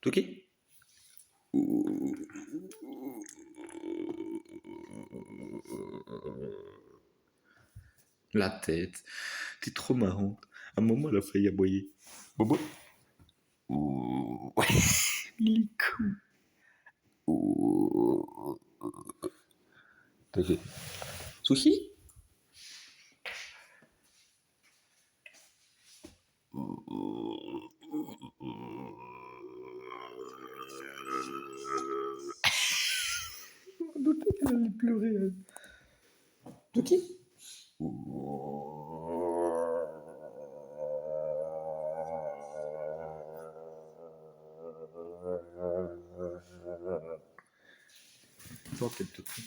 Toki? La tête. T'es trop marrante. À un moment, elle a failli aboyer. Bobo? Il est cool. Toki. Sushi? Je me doutais qu'elle allait pleurer. Elle. Toki? Je vois qu'elle te prend.